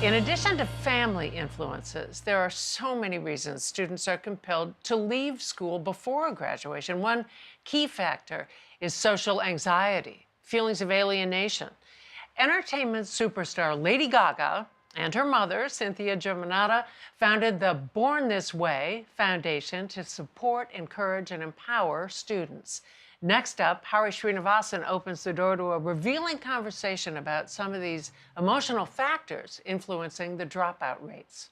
In addition to family influences, there are so many reasons students are compelled to leave school before graduation. One key factor is social anxiety, feelings of alienation. Entertainment superstar Lady Gaga and her mother, Cynthia Germanotta, founded the Born This Way Foundation to support, encourage, and empower students. Next up, Hari Srinivasan opens the door to a revealing conversation about some of these emotional factors influencing the dropout rates.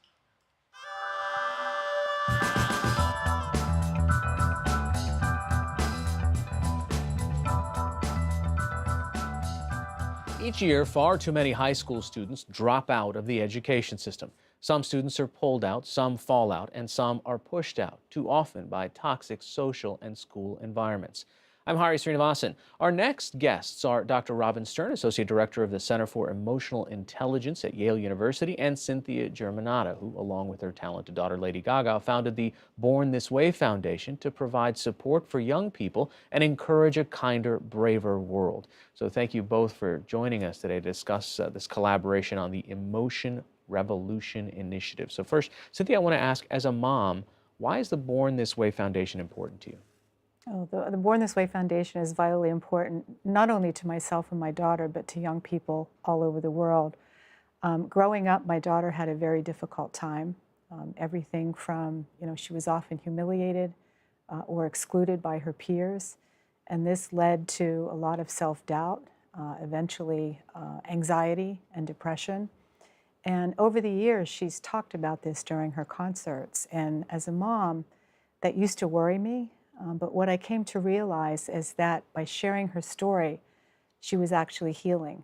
Each year, far too many high school students drop out of the education system. Some students are pulled out, some fall out, and some are pushed out, too often by toxic social and school environments. I'm Hari Srinivasan. Our next guests are Dr. Robin Stern, Associate Director of the Center for Emotional Intelligence at Yale University, and Cynthia Germanotta, who, along with her talented daughter Lady Gaga, founded the Born This Way Foundation to provide support for young people and encourage a kinder, braver world. So thank you both for joining us today to discuss this collaboration on the Emotion Revolution Initiative. So first, Cynthia, I want to ask, as a mom, why is the Born This Way Foundation important to you? Oh, the Born This Way Foundation is vitally important, not only to myself and my daughter, but to young people all over the world. Growing up, my daughter had a very difficult time. Everything from, she was often humiliated or excluded by her peers. And this led to a lot of self-doubt, eventually anxiety and depression. And over the years, she's talked about this during her concerts. And as a mom, that used to worry me. But what I came to realize is that by sharing her story, she was actually healing.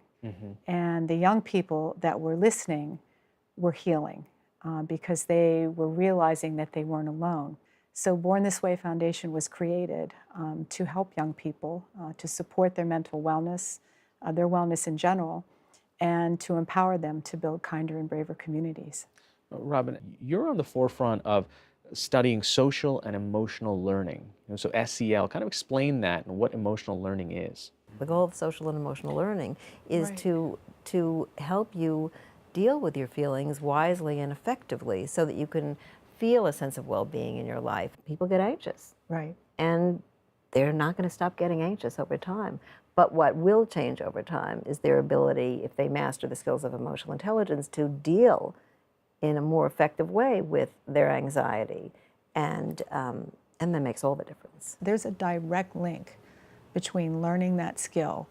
And the young people that were listening were healing because they were realizing that they weren't alone. So Born This Way Foundation was created to help young people, to support their mental wellness, their wellness in general, and to empower them to build kinder and braver communities. Robin, you're on the forefront of studying social and emotional learning, so SEL. Kind of explain that and what emotional learning is. The goal of social and emotional learning is to help you deal with your feelings wisely and effectively so that you can feel a sense of well-being in your life. People get anxious. Right. And they're not going to stop getting anxious over time. But what will change over time is their ability, if they master the skills of emotional intelligence, to deal in a more effective way with their anxiety, and that makes all the difference. There's a direct link between learning that skill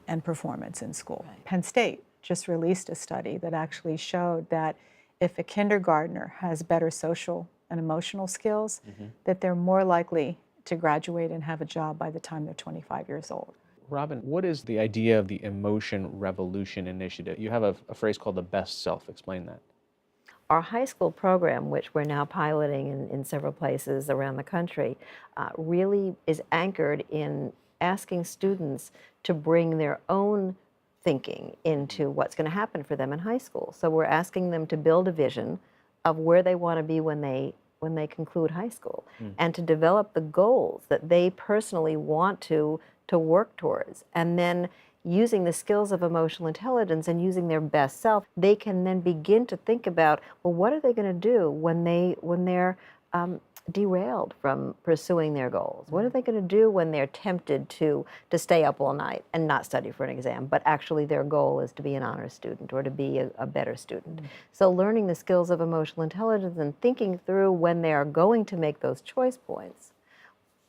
and performance in school. Right. Penn State just released a study that actually showed that if a kindergartner has better social and emotional skills, that they're more likely to graduate and have a job by the time they're 25 years old. Robin, what is the idea of the Emotion Revolution Initiative? You have a phrase called the best self. Explain that. Our high school program, which we're now piloting in several places around the country, really is anchored in asking students to bring their own thinking into what's going to happen for them in high school. So we're asking them to build a vision of where they want to be when they conclude high school, and to develop the goals that they personally want to work towards. And then using the skills of emotional intelligence and using their best self, they can then begin to think about, well, what are they going to do when they're derailed from pursuing their goals? What are they going to do when they're tempted to stay up all night and not study for an exam, but actually their goal is to be an honor student or to be a better student? So learning the skills of emotional intelligence and thinking through when they are going to make those choice points,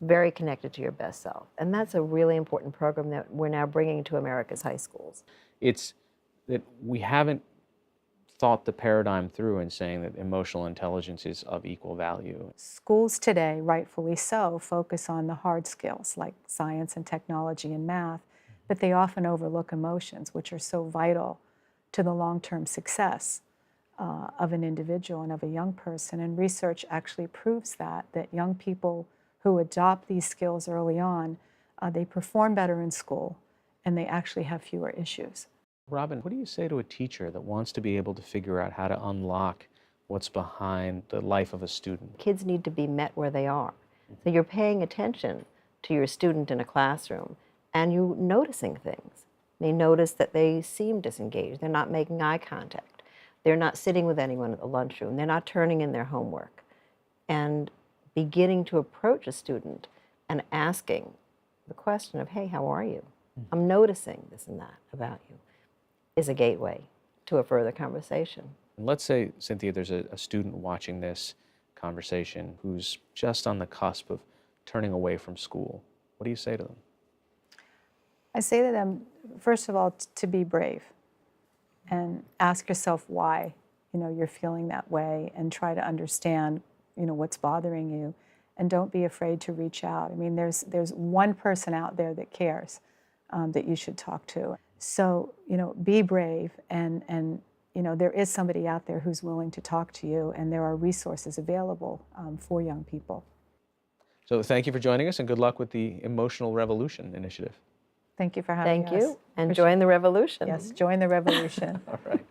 very connected to your best self. And that's a really important program that we're now bringing to America's high schools. It's that we haven't thought the paradigm through in saying that emotional intelligence is of equal value. Schools today, rightfully so, focus on the hard skills like science and technology and math, but they often overlook emotions, which are so vital to the long-term success of an individual and of a young person. And research actually proves that young people who adopt these skills early on, they perform better in school and they actually have fewer issues. Robin, what do you say to a teacher that wants to be able to figure out how to unlock what's behind the life of a student? Kids need to be met where they are. So you're paying attention to your student in a classroom and you're noticing things. They notice that they seem disengaged, they're not making eye contact. They're not sitting with anyone at the lunchroom. They're not turning in their homework. And beginning to approach a student and asking the question of, hey, how are you? I'm noticing this and that about you, is a gateway to a further conversation. And let's say, Cynthia, there's a student watching this conversation who's just on the cusp of turning away from school. What do you say to them? I say to them, first of all, to be brave and ask yourself why, you're feeling that way, and try to understand, what's bothering you, and don't be afraid to reach out. I mean, there's one person out there that cares, that you should talk to. So, be brave, and there is somebody out there who's willing to talk to you, and there are resources available for young people. So thank you for joining us, and good luck with the Emotional Revolution initiative. Thank you for having us. Thank you, and join the revolution. Yes, join the revolution. All right.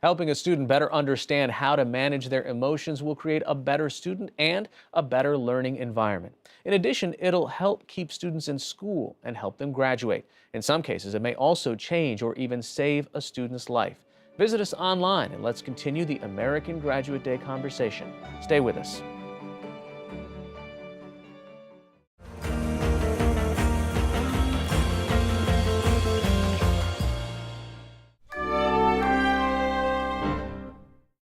Helping a student better understand how to manage their emotions will create a better student and a better learning environment. In addition, it'll help keep students in school and help them graduate. In some cases, it may also change or even save a student's life. Visit us online and let's continue the American Graduate Day conversation. Stay with us.